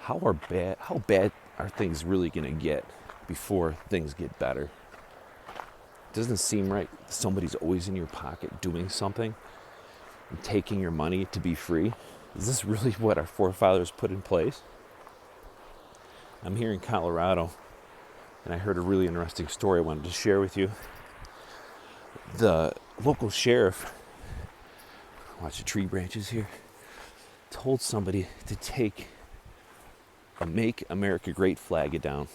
how bad are things really going to get before things get better? Doesn't seem right. Somebody's always in your pocket doing something and taking your money to be free. Is this really what our forefathers put in place? I'm here in Colorado, and I heard a really interesting story I wanted to share with you. The local sheriff, watch the tree branches here, told somebody to take a Make America Great flag down.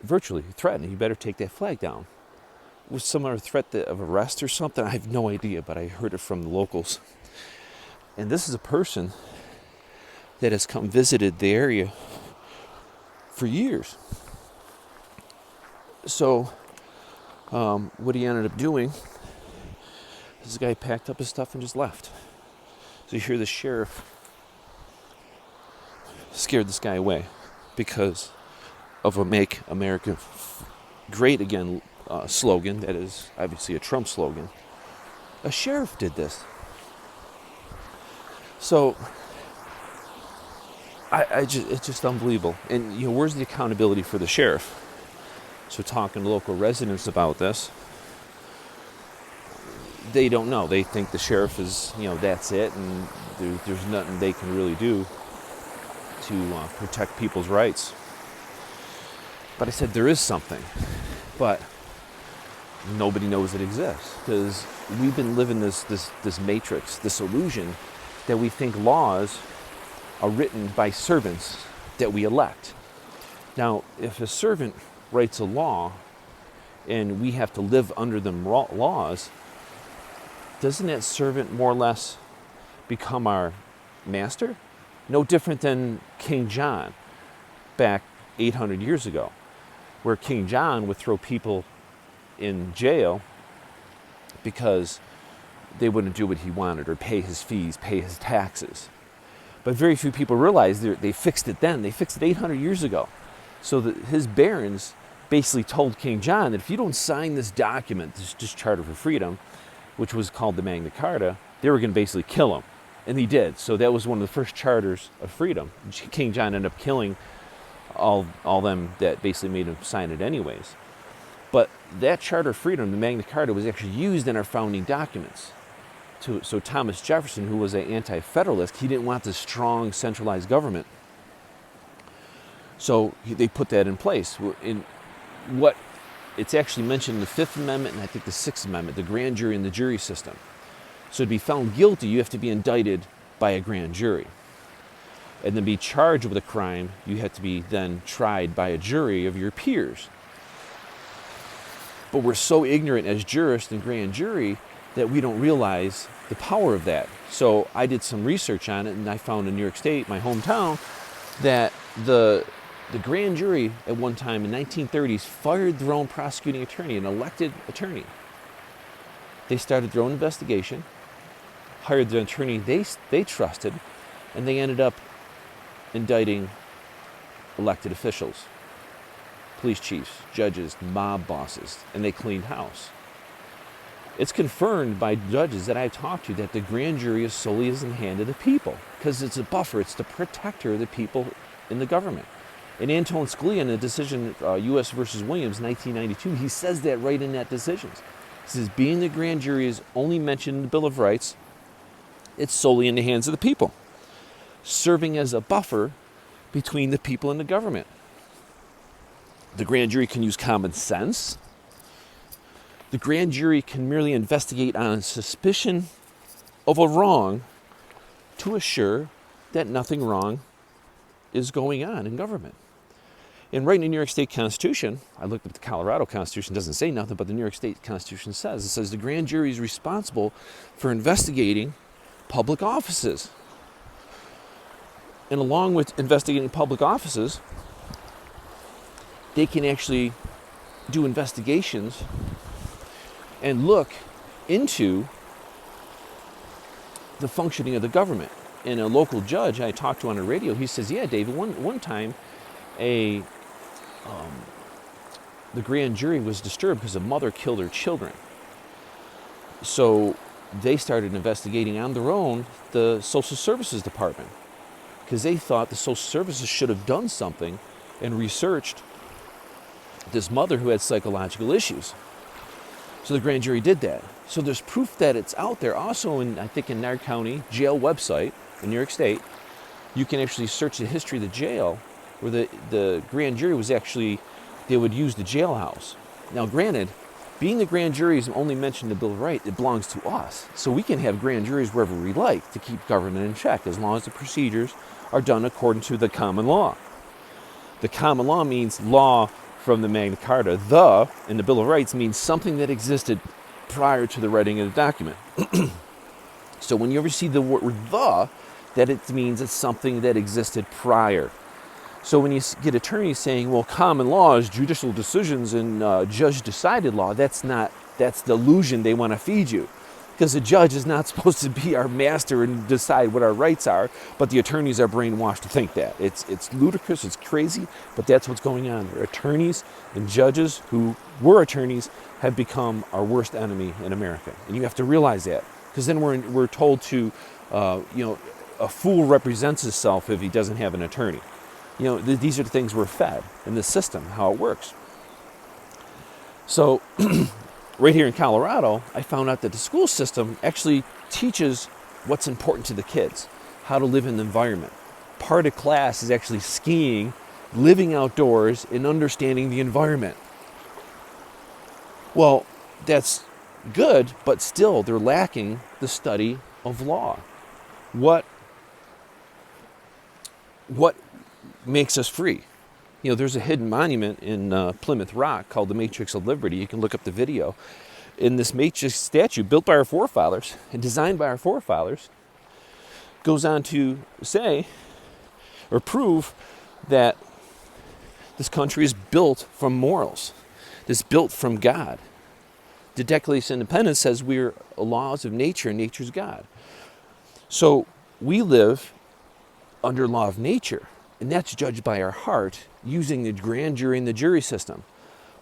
Virtually threatening, you better take that flag down. Was some other threat of arrest or something? I have no idea, but I heard it from the locals. And this is a person that has come visited the area for years. So what he ended up doing, this guy packed up his stuff and just left. So you hear the sheriff scared this guy away because of a Make America Great Again slogan that is obviously a Trump slogan. A sheriff did this. So it's just unbelievable. And where's the accountability for the sheriff? So talking to local residents about this, they don't know. They think the sheriff is, that's it, and there's nothing they can really do to protect people's rights. But I said there is something, but nobody knows it exists because we've been living this matrix, this illusion that we think laws are written by servants that we elect. Now, if a servant writes a law and we have to live under them laws, doesn't that servant more or less become our master? No different than King John back 800 years ago, where King John would throw people in jail because they wouldn't do what he wanted or pay his fees, pay his taxes. But very few people realize they fixed it then. They fixed it 800 years ago. So that his barons basically told King John that if you don't sign this document, this Charter for Freedom, which was called the Magna Carta, they were going to basically kill him. And he did. So that was one of the first charters of freedom. King John ended up killing all them that basically made him sign it anyways. But that Charter of Freedom, the Magna Carta, was actually used in our founding documents. So Thomas Jefferson, who was an anti-federalist, he didn't want this strong centralized government. So they put that in place. It's actually mentioned in the Fifth Amendment and I think the Sixth Amendment, the grand jury and the jury system. So to be found guilty, you have to be indicted by a grand jury. And then be charged with a crime, you have to be then tried by a jury of your peers. But we're so ignorant as jurists and grand jury that we don't realize the power of that. So I did some research on it, and I found in New York State, my hometown, that the grand jury at one time in the 1930s fired their own prosecuting attorney, an elected attorney. They started their own investigation, hired the attorney they trusted, and they ended up indicting elected officials, police chiefs, judges, mob bosses, and they cleaned house. It's confirmed by judges that I've talked to that the grand jury is solely in the hand of the people because it's a buffer, it's the protector of the people in the government. And Antonin Scalia in the decision, U.S. versus Williams, 1992, he says that right in that decision. He says, being the grand jury is only mentioned in the Bill of Rights, it's solely in the hands of the people, serving as a buffer between the people and the government. The grand jury can use common sense. The grand jury can merely investigate on suspicion of a wrong to assure that nothing wrong is going on in government. And right in the New York State Constitution, I looked up the Colorado Constitution, doesn't say nothing, but the New York State Constitution says, the grand jury is responsible for investigating public offices. And along with investigating public offices, they can actually do investigations and look into the functioning of the government. And a local judge I talked to on the radio, he says, yeah, David, one time the grand jury was disturbed because a mother killed her children. So they started investigating on their own the social services department, because they thought the social services should have done something and researched this mother who had psychological issues. So the grand jury did that. So there's proof that it's out there. Also, I think in Nairn County jail website in New York State, you can actually search the history of the jail, where the grand jury was actually, they would use the jailhouse. Now granted, being the grand jury is only mentioned in the Bill of Rights, it belongs to us. So we can have grand juries wherever we like to keep government in check, as long as the procedures are done according to the common law. The common law means law from the Magna Carta. The, in the Bill of Rights, means something that existed prior to the writing of the document. So when you ever see the word the, that it means it's something that existed prior. So when you get attorneys saying, well, common law is judicial decisions and judge-decided law, that's the illusion they want to feed you. Because the judge is not supposed to be our master and decide what our rights are, but the attorneys are brainwashed to think that. It's ludicrous, it's crazy, but that's what's going on. Attorneys and judges who were attorneys have become our worst enemy in America. And you have to realize that. Because then we're told to, a fool represents himself if he doesn't have an attorney. These are the things we're fed in the system, how it works. So right here in Colorado, I found out that the school system actually teaches what's important to the kids, how to live in the environment. Part of class is actually skiing, living outdoors, and understanding the environment. Well, that's good, but still they're lacking the study of law. What makes us free? There's a hidden monument in Plymouth Rock called the Matrix of Liberty. You can look up the video. In this Matrix statue, built by our forefathers and designed by our forefathers, goes on to say or prove that this country is built from morals. It's built from God. The Declaration of Independence says we're laws of nature and nature's God. So we live under law of nature, and that's judged by our heart using the grand jury and the jury system.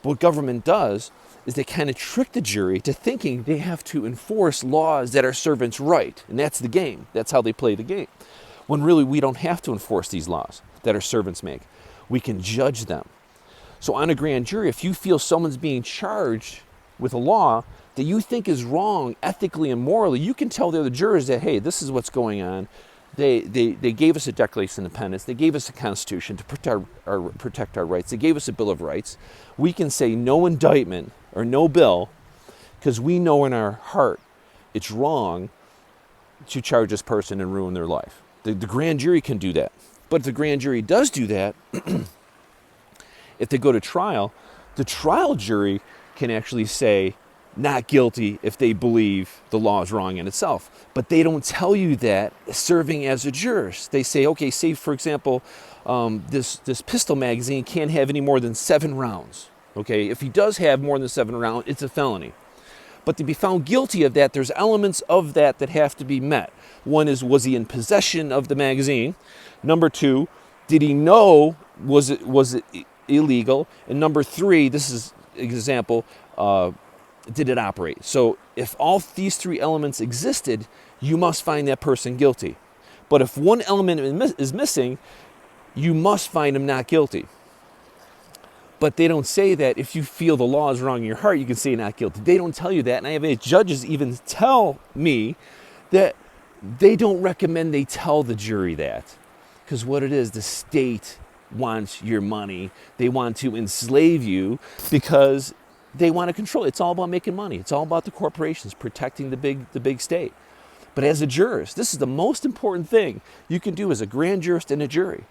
But what government does is they kind of trick the jury to thinking they have to enforce laws that our servants write. And that's the game. That's how they play the game. When really we don't have to enforce these laws that our servants make. We can judge them. So on a grand jury, if you feel someone's being charged with a law that you think is wrong ethically and morally, you can tell the other jurors that, hey, this is what's going on. They gave us a Declaration of Independence. They gave us a Constitution to protect our rights. They gave us a Bill of Rights. We can say no indictment or no bill because we know in our heart it's wrong to charge this person and ruin their life. The grand jury can do that. But if the grand jury does do that, if they go to trial, the trial jury can actually say not guilty if they believe the law is wrong in itself. But they don't tell you that serving as a juror. They say, okay, say for example, this pistol magazine can't have any more than 7 rounds. Okay, if he does have more than 7 rounds, it's a felony. But to be found guilty of that, there's elements of that have to be met. One is, was he in possession of the magazine? Number 2, did he know, was it illegal? And number 3, this is an example, did it operate? So if all these 3 elements existed, you must find that person guilty. But if one element is missing, you must find him not guilty. But they don't say that if you feel the law is wrong in your heart, you can say not guilty. They don't tell you that. And I have judges even tell me that they don't recommend they tell the jury that. Because what it is, the state wants your money. They want to enslave you because they want to control. It's all about making money. It's all about the corporations protecting the big state. But as a jurist, this is the most important thing you can do as a grand jurist and a jury.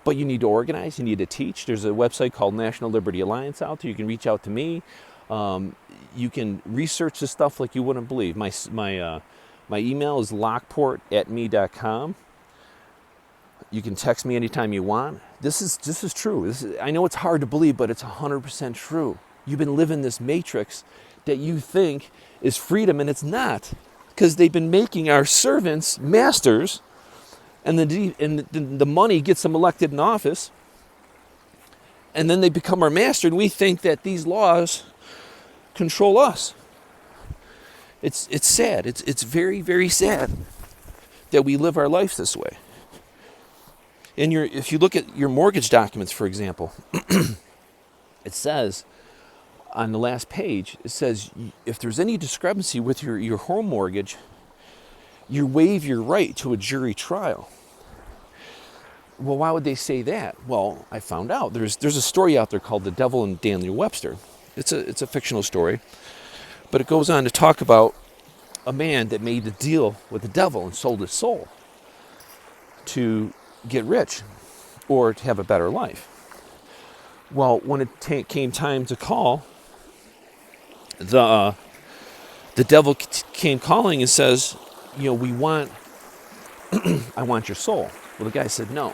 But you need to organize, you need to teach. There's a website called National Liberty Alliance out there. You can reach out to me. You can research this stuff like you wouldn't believe. My email is lockport@me.com. You can text me anytime you want. This is true. I know it's hard to believe, but it's 100% true. You've been living this matrix that you think is freedom, and it's not. Because they've been making our servants masters, and the money gets them elected in office, and then they become our master, and we think that these laws control us. It's sad. It's very, very sad that we live our life this way. And if you look at your mortgage documents, for example, it says on the last page, it says if there's any discrepancy with your home mortgage, you waive your right to a jury trial. Well, why would they say that? Well, I found out there's a story out there called The Devil and Daniel Webster. It's a fictional story, but it goes on to talk about a man that made the deal with the devil and sold his soul to get rich or to have a better life. Well, when it came time to call, the devil came calling and says, I want your soul. Well, the guy said no.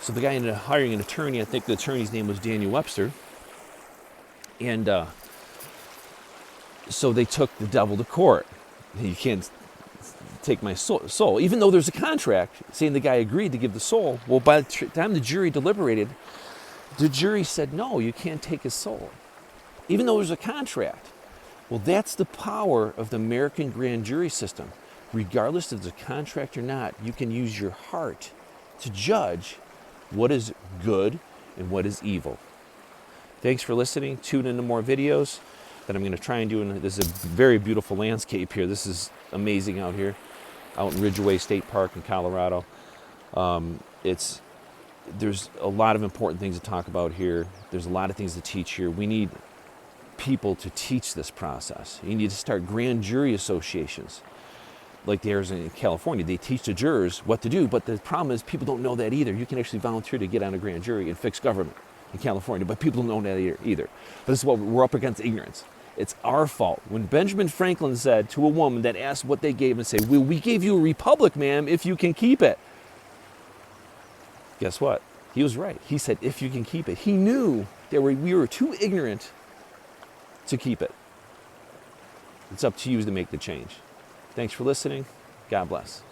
So the guy ended up hiring an attorney. I think the attorney's name was Daniel Webster. And so they took the devil to court. You can't take my soul. Even though there's a contract saying the guy agreed to give the soul. Well, by the time the jury deliberated, the jury said, no, you can't take his soul. Even though there's a contract. Well, that's the power of the American grand jury system. Regardless if there's a contract or not, you can use your heart to judge what is good and what is evil. Thanks for listening. Tune into more videos that I'm going to try and do. And this is a very beautiful landscape here. This is amazing out here, out in Ridgeway State Park in Colorado. There's a lot of important things to talk about here. There's a lot of things to teach here. We need people to teach this process. You need to start grand jury associations like there's in California. They teach the jurors what to do, but the problem is people don't know that either. You can actually volunteer to get on a grand jury and fix government in California, but people don't know that either. But this is what we're up against: ignorance. It's our fault. When Benjamin Franklin said to a woman that asked what they gave and say, well, we gave you a republic, ma'am, if you can keep it. Guess what? He was right. He said, if you can keep it. He knew that we were too ignorant to keep it. It's up to you to make the change. Thanks for listening. God bless.